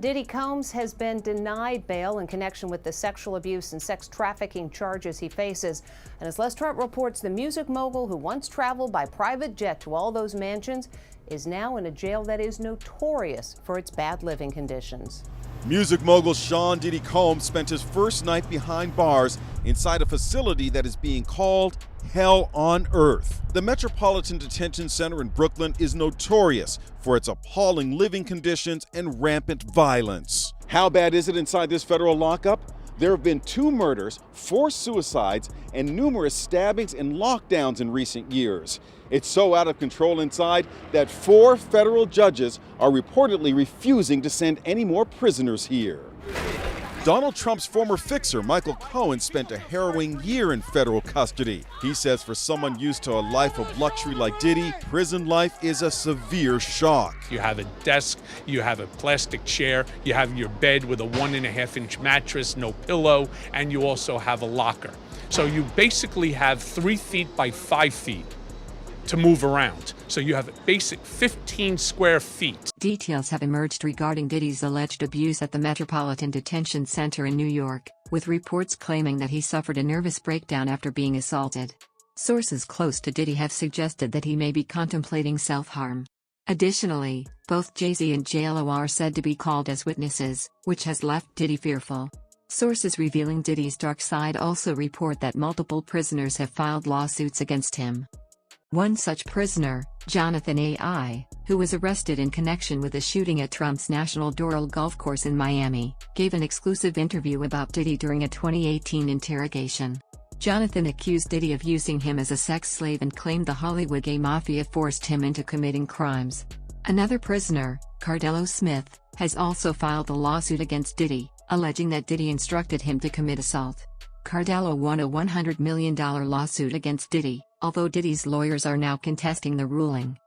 Diddy Combs has been denied bail in connection with the sexual abuse and sex trafficking charges he faces. And as Les Trent reports, the music mogul who once traveled by private jet to all those mansions is now in a jail that is notorious for its bad living conditions. Music mogul Sean Diddy Combs spent his first night behind bars inside a facility that is being called Hell on Earth. The Metropolitan Detention Center in Brooklyn is notorious for its appalling living conditions and rampant violence. How bad is it inside this federal lockup? There have been 2 murders, 4 suicides, and numerous stabbings and lockdowns in recent years. It's so out of control inside that 4 federal judges are reportedly refusing to send any more prisoners here. Donald Trump's former fixer, Michael Cohen, spent a harrowing year in federal custody. He says for someone used to a life of luxury like Diddy, prison life is a severe shock. You have a desk, you have a plastic chair, you have your bed with a 1.5-inch mattress, no pillow, and you also have a locker. So you basically have 3 feet by 5 feet to move around. So you have a basic 15 square feet. Details have emerged regarding Diddy's alleged abuse at the Metropolitan Detention Center in New York, with reports claiming that he suffered a nervous breakdown after being assaulted. Sources close to Diddy have suggested that he may be contemplating self-harm. Additionally, both Jay-Z and J.Lo are said to be called as witnesses, which has left Diddy fearful. Sources revealing Diddy's dark side also report that multiple prisoners have filed lawsuits against him. One such prisoner, Jonathan A.I., who was arrested in connection with a shooting at Trump's National Doral Golf Course in Miami, gave an exclusive interview about Diddy during a 2018 interrogation. Jonathan accused Diddy of using him as a sex slave and claimed the Hollywood gay mafia forced him into committing crimes. Another prisoner, Cardello Smith, has also filed a lawsuit against Diddy, alleging that Diddy instructed him to commit assault. Cardello won a $100 million lawsuit against Diddy, although Diddy's lawyers are now contesting the ruling.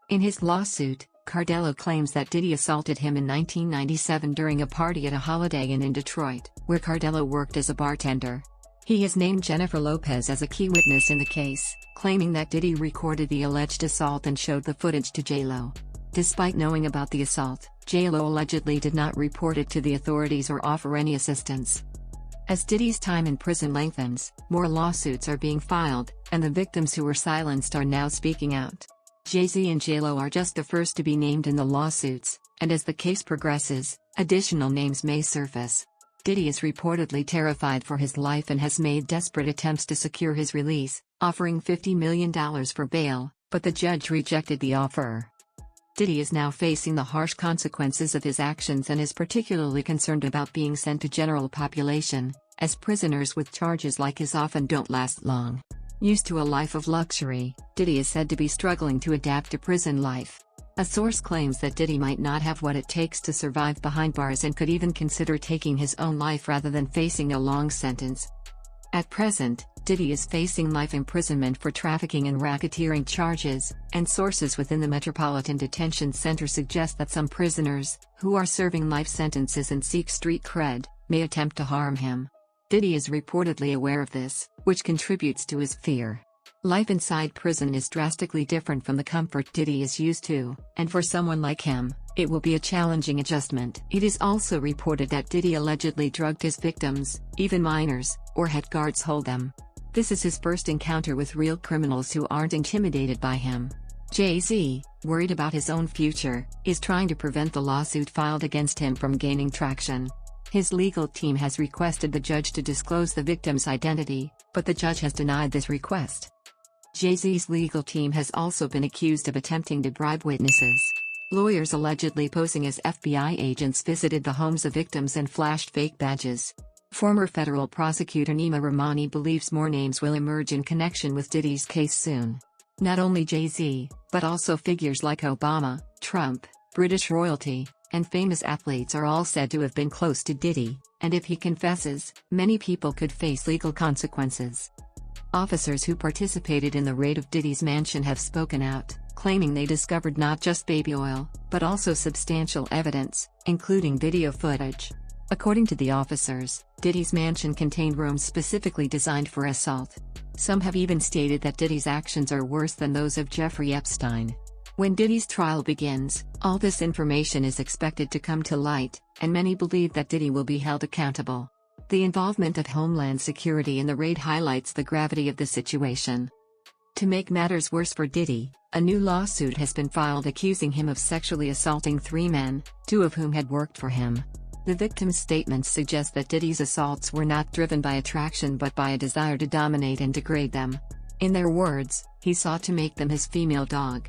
In his lawsuit, Cardello claims that Diddy assaulted him in 1997 during a party at a Holiday Inn in Detroit, where Cardello worked as a bartender. He has named Jennifer Lopez as a key witness in the case, claiming that Diddy recorded the alleged assault and showed the footage to J.Lo. Despite knowing about the assault, J.Lo allegedly did not report it to the authorities or offer any assistance. As Diddy's time in prison lengthens, more lawsuits are being filed, and the victims who were silenced are now speaking out. Jay-Z and J.Lo are just the first to be named in the lawsuits, and as the case progresses, additional names may surface. Diddy is reportedly terrified for his life and has made desperate attempts to secure his release, offering $50 million for bail, but the judge rejected the offer. Diddy is now facing the harsh consequences of his actions and is particularly concerned about being sent to general population, as prisoners with charges like his often don't last long. Used to a life of luxury, Diddy is said to be struggling to adapt to prison life. A source claims that Diddy might not have what it takes to survive behind bars and could even consider taking his own life rather than facing a long sentence. At present, Diddy is facing life imprisonment for trafficking and racketeering charges, and sources within the Metropolitan Detention Center suggest that some prisoners, who are serving life sentences and seek street cred, may attempt to harm him. Diddy is reportedly aware of this, which contributes to his fear. Life inside prison is drastically different from the comfort Diddy is used to, and for someone like him, it will be a challenging adjustment. It is also reported that Diddy allegedly drugged his victims, even minors, or had guards hold them. This is his first encounter with real criminals who aren't intimidated by him. Jay-Z, worried about his own future, is trying to prevent the lawsuit filed against him from gaining traction. His legal team has requested the judge to disclose the victim's identity, but the judge has denied this request. Jay-Z's legal team has also been accused of attempting to bribe witnesses. Lawyers allegedly posing as FBI agents visited the homes of victims and flashed fake badges. Former federal prosecutor Nima Rahmani believes more names will emerge in connection with Diddy's case soon. Not only Jay-Z, but also figures like Obama, Trump, British royalty, and famous athletes are all said to have been close to Diddy, and if he confesses, many people could face legal consequences. Officers who participated in the raid of Diddy's mansion have spoken out, claiming they discovered not just baby oil, but also substantial evidence, including video footage. According to the officers, Diddy's mansion contained rooms specifically designed for assault. Some have even stated that Diddy's actions are worse than those of Jeffrey Epstein. When Diddy's trial begins, all this information is expected to come to light, and many believe that Diddy will be held accountable. The involvement of Homeland Security in the raid highlights the gravity of the situation. To make matters worse for Diddy, a new lawsuit has been filed accusing him of sexually assaulting 3 men, 2 of whom had worked for him. The victims' statements suggest that Diddy's assaults were not driven by attraction but by a desire to dominate and degrade them. In their words, he sought to make them his female dog.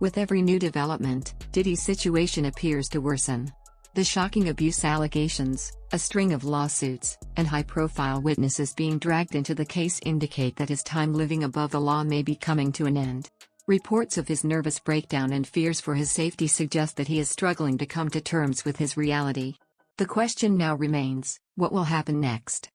With every new development, Diddy's situation appears to worsen. The shocking abuse allegations, a string of lawsuits, and high-profile witnesses being dragged into the case indicate that his time living above the law may be coming to an end. Reports of his nervous breakdown and fears for his safety suggest that he is struggling to come to terms with his reality. The question now remains, what will happen next?